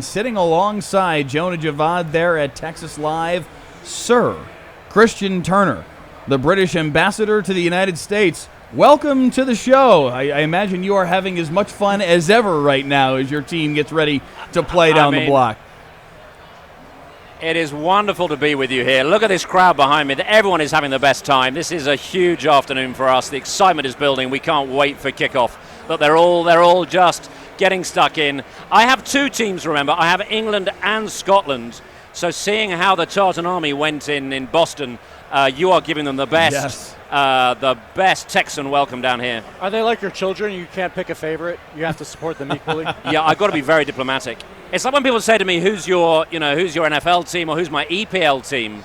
Sitting alongside Jonah Javad there at Texas Live, Sir Christian Turner, the British ambassador to the United States. Welcome to the show. I imagine you are having as much fun as ever right now as your team gets ready to play down the block. It is wonderful to be with you here. Look at this crowd behind me. Everyone is having the best time. This is a huge afternoon for us. The excitement is building. We can't wait for kickoff. But they're all just getting stuck in. I have two teams, remember. I have England and Scotland. So seeing how the Tartan Army went in Boston, you are giving them the best, the best Texan welcome down here. Are they like your children? You can't pick a favorite. You have to support them equally. Yeah, I've got to be very diplomatic. It's like when people say to me, "Who's your NFL team or who's my EPL team?"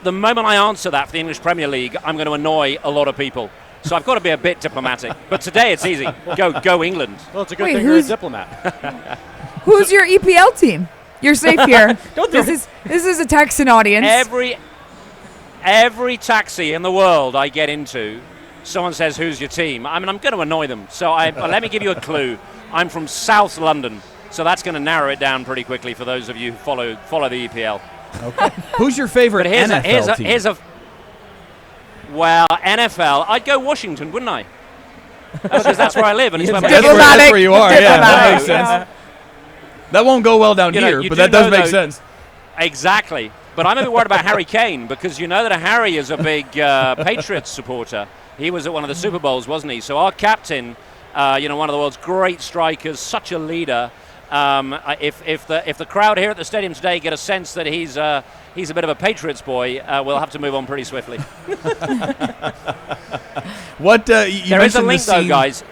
The moment I answer that for the English Premier League, I'm going to annoy a lot of people. So I've got to be a bit diplomatic. But today it's easy. Go England. Well, it's a good thing you're a diplomat. Who's your EPL team? You're safe here. This is a Texan audience. Every taxi in the world I get into, someone says, "Who's your team?" I'm going to annoy them. So let me give you a clue. I'm from South London, so that's going to narrow it down pretty quickly for those of you who follow the EPL. Okay. Who's your favorite NFL team? Well, NFL, I'd go Washington, wouldn't I? Because that's where I live, and it's that's where you are. Yeah, that makes sense. That won't go well down here, but that does make sense. Exactly. But I'm a bit worried about Harry Kane, because you know that Harry is a big Patriots supporter. He was at one of the Super Bowls, wasn't he? So our captain, one of the world's great strikers, such a leader. If the crowd here at the stadium today get a sense that he's a bit of a Patriots boy, we'll have to move on pretty swiftly. There is a link, though, guys.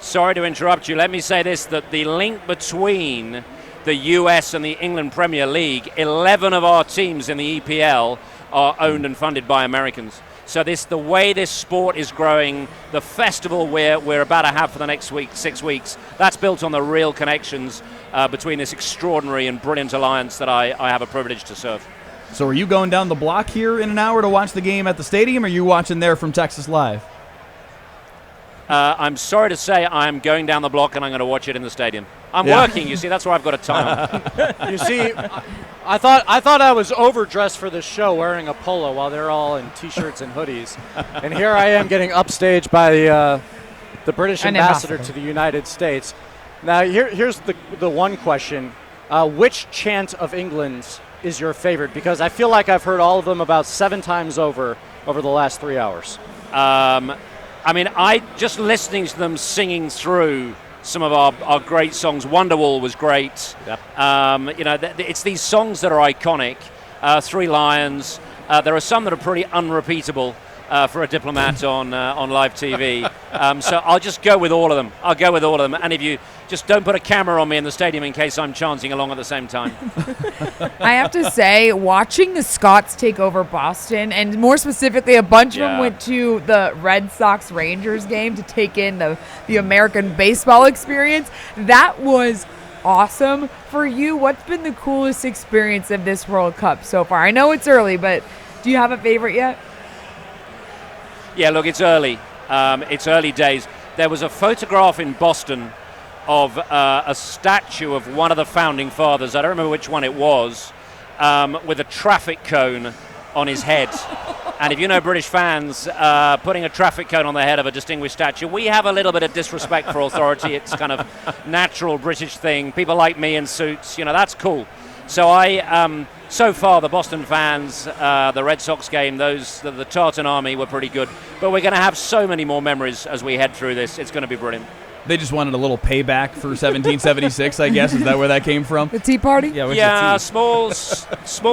Sorry to interrupt you. Let me say this: that the link between the US and the England Premier League, 11 of our teams in the EPL are owned and funded by Americans. So the way this sport is growing, the festival we're about to have for the next 6 weeks, that's built on the real connections between this extraordinary and brilliant alliance that I have a privilege to serve. So are you going down the block here in an hour to watch the game at the stadium, or are you watching there from Texas Live? I'm sorry to say I'm going down the block and I'm going to watch it in the stadium. I'm working, you see, that's where I've got a time. You see, I thought I was overdressed for this show wearing a polo while they're all in T-shirts and hoodies. And here I am getting upstaged by the British ambassador to the United States. Now, here's the one question. Which chant of England's is your favorite? Because I feel like I've heard all of them about 7 times over the last 3 hours. Just listening to them singing through some of our great songs. Wonderwall was great. Yep. It's these songs that are iconic. Three Lions. There are some that are pretty unrepeatable for a diplomat on live TV. So I'll just go with all of them. And if you just don't put a camera on me in the stadium in case I'm chanting along at the same time. I have to say, watching the Scots take over Boston, and more specifically, a bunch of them went to the Red Sox-Rangers game to take in the American baseball experience. That was awesome. For you, what's been the coolest experience of this World Cup so far? I know it's early, but do you have a favorite yet? Yeah, look, it's early. It's early days. There was a photograph in Boston of a statue of one of the founding fathers. I don't remember which one it was, with a traffic cone on his head. And if you know British fans, putting a traffic cone on the head of a distinguished statue, we have a little bit of disrespect for authority. It's kind of natural British thing. People like me in suits, that's cool. So so far, the Boston fans, the Red Sox game, the Tartan Army were pretty good. But we're going to have so many more memories as we head through this. It's going to be brilliant. They just wanted a little payback for 1776, I guess. Is that where that came from? The Tea Party? Yeah, small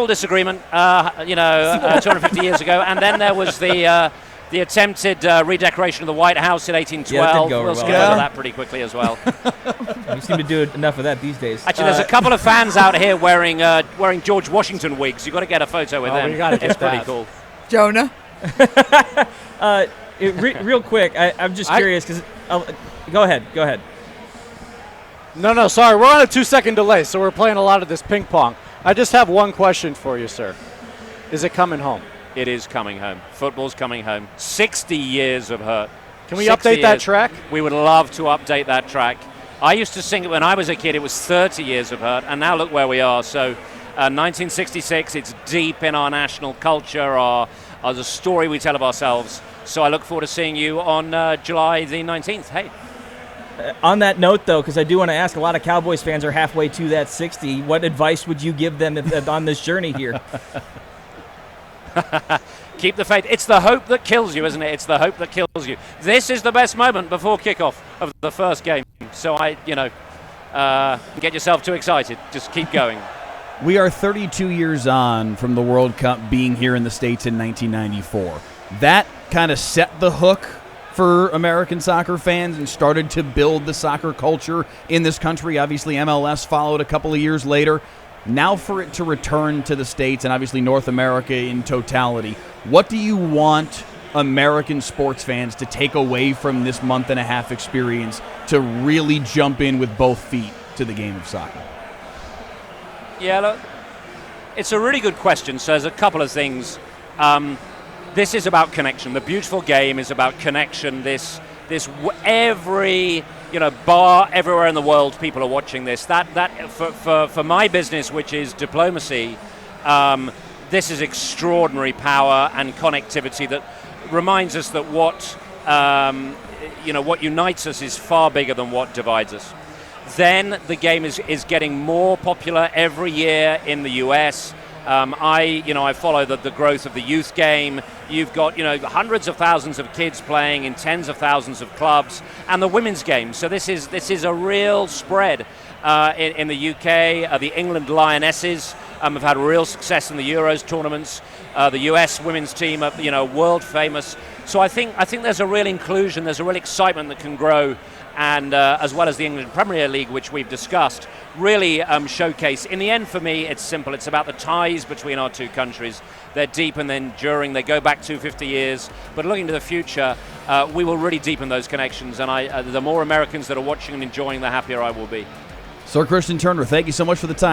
disagreement, 250 years ago. And then there was the attempted redecoration of the White House in 1812. We'll skip over that pretty quickly as well. You seem to do enough of that these days. Actually, there's a couple of fans out here wearing George Washington wigs. You've got to get a photo with them. It's pretty cool. Jonah? Real quick, I'm just curious because... Go ahead. No, sorry. We're on a 2-second delay, so we're playing a lot of this ping pong. I just have one question for you, sir. Is it coming home? It is coming home. Football's coming home. 60 years of hurt. Can we update that track? We would love to update that track. I used to sing it when I was a kid. It was 30 years of hurt, and now look where we are. So 1966, it's deep in our national culture, the story we tell of ourselves. So I look forward to seeing you on July the 19th. Hey. On that note, though, because I do want to ask, a lot of Cowboys fans are halfway to that 60. What advice would you give them on this journey here? Keep the faith. It's the hope that kills you, isn't it? It's the hope that kills you. This is the best moment before kickoff of the first game. So get yourself too excited. Just keep going. We are 32 years on from the World Cup being here in the States in 1994. That kind of set the hook for American soccer fans and started to build the soccer culture in this country. Obviously, MLS followed a couple of years later. Now for it to return to the States and obviously North America in totality, what do you want American sports fans to take away from this month-and-a-half experience to really jump in with both feet to the game of soccer? Yeah, look, it's a really good question. So there's a couple of things. This is about connection. The beautiful game is about connection. Every bar everywhere in the world, people are watching this. That for my business, which is diplomacy, this is extraordinary power and connectivity that reminds us that what unites us is far bigger than what divides us. Then the game is getting more popular every year in the US. I follow the growth of the youth game. You've got hundreds of thousands of kids playing in tens of thousands of clubs, and the women's game. So this is a real spread in the UK. The England Lionesses have had real success in the Euros tournaments. The US women's team are world famous. So I think there's a real inclusion. There's a real excitement that can grow. And as well as the England Premier League, which we've discussed, really showcase. In the end, for me, it's simple. It's about the ties between our two countries. They're deep and then enduring. They go back 250 years. But looking to the future, we will really deepen those connections. And the more Americans that are watching and enjoying, the happier I will be. Sir Christian Turner, thank you so much for the time.